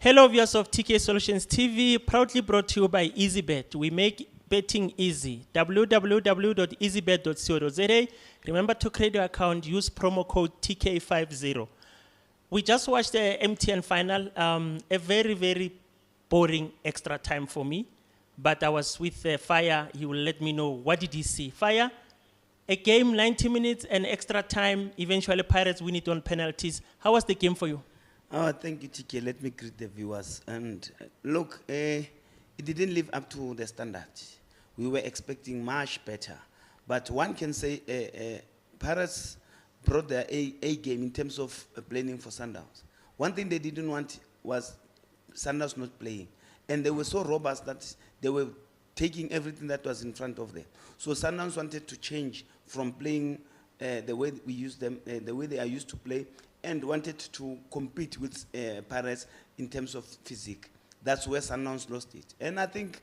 Hello, viewers of TK Solutions TV, proudly brought to you by EasyBet. We make betting easy. www.easybet.co.za. Remember to create your account, use promo code TK50. We just watched the MTN final, a very, very boring extra time for me. But I was with Fire, he will let me know, what did he see? Fire, a game, 90 minutes, and extra time, eventually Pirates win it on penalties. How was the game for you? Oh, thank you, TK. Let me greet the viewers. And look, it didn't live up to the standard. We were expecting much better. But one can say Pirates brought their A game in terms of planning for Sundowns. One thing they didn't want was Sundowns not playing. And they were so robust that they were taking everything that was in front of them. So Sundowns wanted to change from playing the way we use them, the way they are used to play, and wanted to compete with Pirates in terms of physique. That's where Sundowns lost it. And I think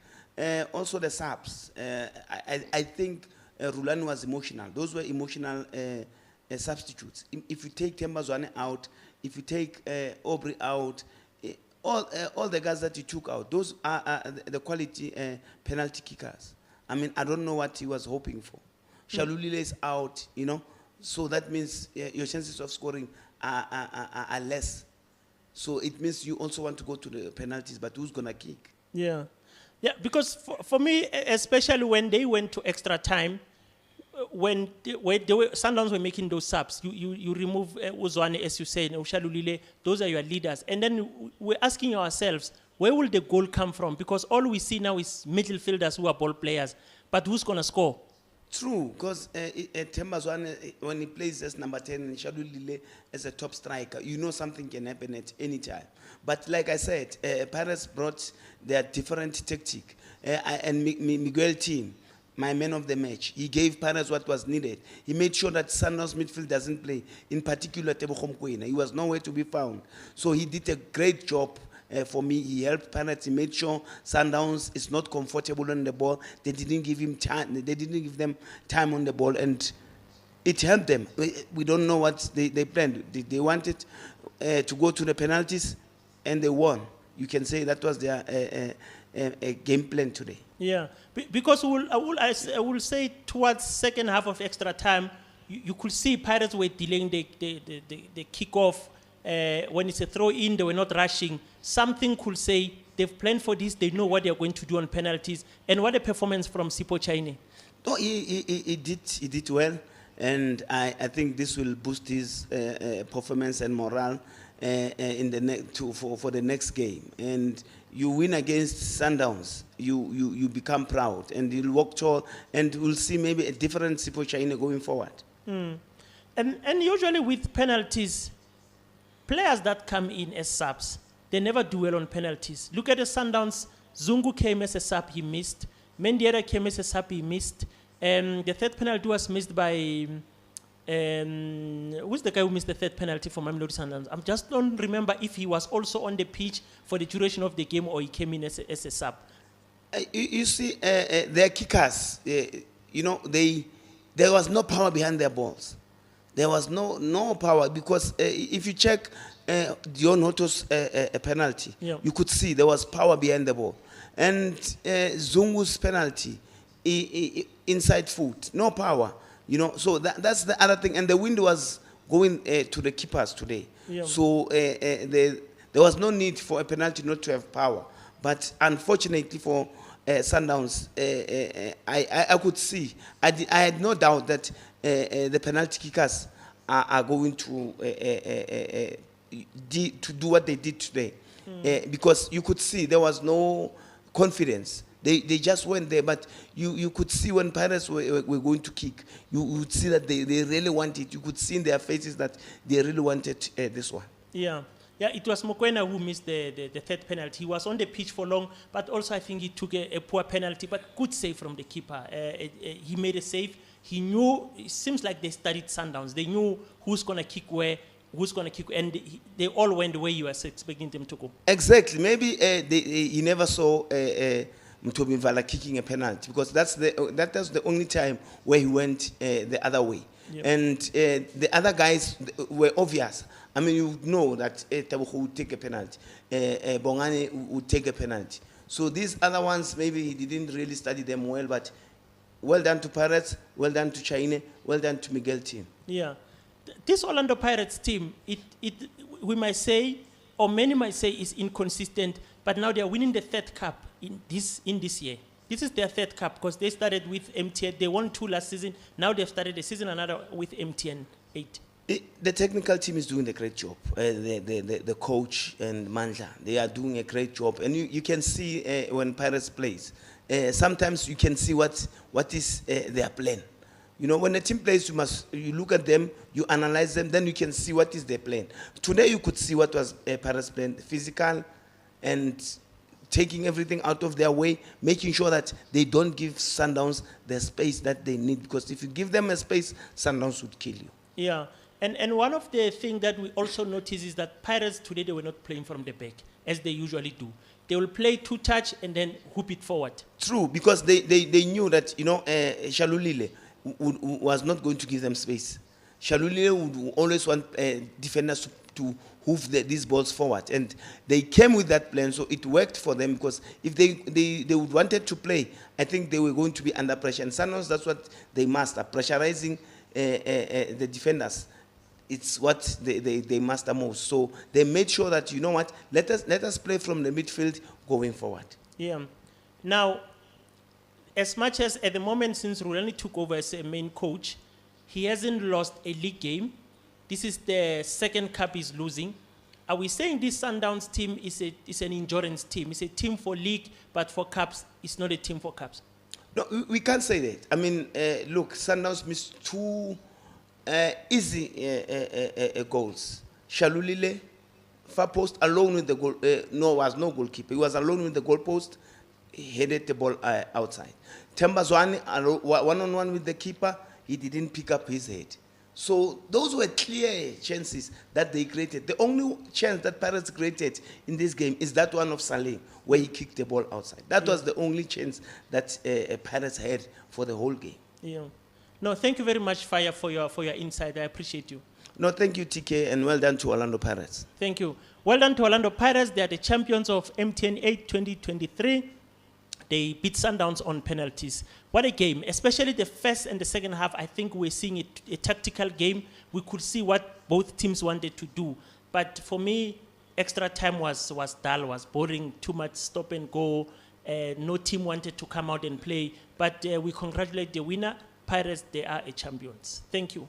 also the subs. I think Rhulani was emotional. Those were emotional substitutes. If you take Tembazwane out, if you take Aubrey out, all the guys that he took out, those are the quality penalty kickers. I mean, I don't know what he was hoping for. Shalulile is out, you know, so that means your chances of scoring are less. So it means you also want to go to the penalties, but who's going to kick? Yeah. Yeah, because for me, especially when they went to extra time, when Sundowns were making those subs, you remove Uzwane, as you say, Ushalulile, those are your leaders. And then we're asking ourselves, where will the goal come from? Because all we see now is middle fielders who are ball players. But who's going to score? True, because Tembazwane, when he plays as number 10 and Shalulile as a top striker, you know something can happen at any time. But like I said, Pirates brought their different tactic. And Miguel team, my man of the match, he gave Pirates what was needed. He made sure that Sundowns midfield doesn't play, in particular Tebogo Mokoena. He was nowhere to be found. So he did a great job. For me, he helped Pirates. He made sure Sundowns is not comfortable on the ball. They didn't give him time. They didn't give them time on the ball, and it helped them. We don't know what they planned. They wanted to go to the penalties, and they won. You can say that was their game plan today. Yeah, because I will say towards second half of extra time, you could see Pirates were delaying the kickoff. When it's a throw-in, they were not rushing. Something could say they've planned for this, they know what they're going to do on penalties. And what a performance from Sipo Chaine. No, he did well, and I think this will boost his performance and morale in the for the next game. And you win against Sundowns, you become proud, and you'll walk tall, and we'll see maybe a different Sipo Chaine going forward. And usually with penalties, players that come in as subs, they never do well on penalties. Look at the Sundowns. Zungu came as a sub, he missed. Mendiera came as a sub, he missed. The third penalty was missed by... who's the guy who missed the third penalty for Mamelodi Sundowns? I just don't remember if he was also on the pitch for the duration of the game or he came in as a sub. You see, their kickers, you know, there was no power behind their balls. There was no power because if you check Dion Hoto's penalty, you could see there was power behind the ball. And Zungu's penalty, inside foot, no power. You know, so that's the other thing. And the wind was going to the keepers today. Yeah. So there was no need for a penalty not to have power. But unfortunately for Sundowns, I could see, I had no doubt that the penalty kickers are going to do what they did today. Because you could see there was no confidence. They just went there, but you could see when Pirates were going to kick, you would see that they really wanted. You could see in their faces that they really wanted this one. Yeah. Yeah, it was Mokoena who missed the third penalty. He was on the pitch for long, but also I think he took a poor penalty, but good save from the keeper. He made a save. He knew, it seems like they studied Sundowns. They knew who's going to kick where, who's going to kick, and they all went the way you were expecting them to go. Exactly. Maybe he never saw Mtobi Mvala kicking a penalty, because that's the only time where he went the other way. Yep. And the other guys were obvious. I mean, you know that Tebogo would take a penalty, Bongani would take a penalty. So these other ones, maybe he didn't really study them well, but well done to Pirates, well done to China, well done to Miguel team. Yeah. This Orlando Pirates team, we might say, or many might say, is inconsistent, but now they are winning the third cup in this year. This is their third cup because they started with MTN. They won 2 last season. Now they've started the season another with MTN 8. The technical team is doing a great job. The coach and Mandla, they are doing a great job. And you can see when Pirates plays, sometimes you can see what is their plan. You know, when a team plays, you look at them, you analyze them, then you can see what is their plan. Today you could see what was Pirates' plan, physical and taking everything out of their way, making sure that they don't give Sundowns the space that they need. Because if you give them a space, Sundowns would kill you. Yeah. And one of the things that we also notice is that Pirates today, they were not playing from the back, as they usually do. They will play 2-touch and then hoop it forward. True, because they knew that, you know, Shalulile was not going to give them space. Shalulile would always want defenders to hoof these balls forward. And they came with that plan, so it worked for them, because if they would wanted to play, I think they were going to be under pressure. And Sundowns, that's what they master, pressurizing the defenders. It's what they master most. So they made sure that, you know what, let us play from the midfield going forward. Yeah. Now, as much as at the moment, since Rhulani took over as a main coach, he hasn't lost a league game. This is the second cup he's losing. Are we saying this Sundowns team is an endurance team? It's a team for league, but for cups, it's not a team for cups? No, we can't say that. I mean, look, Sundowns missed 2 easy goals. Shalulile, far post, alone with the goal. Was no goalkeeper. He was alone with the goalpost. He headed the ball outside. Tembazwani, one-on-one with the keeper, he didn't pick up his head. So those were clear chances that they created. The only chance that Pirates created in this game is that one of Saleh, where he kicked the ball outside. That was the only chance that Pirates had for the whole game. Yeah. No, thank you very much, Fire, for your insight. I appreciate you. No, thank you, TK, and well done to Orlando Pirates. Thank you. Well done to Orlando Pirates. They are the champions of MTN 8 2023. They beat Sundowns on penalties. What a game, especially the first and the second half. I think we're seeing a tactical game. We could see what both teams wanted to do. But for me, extra time was dull, was boring, too much stop and go. No team wanted to come out and play. But we congratulate the winner. Pirates, they are a champions. Thank you.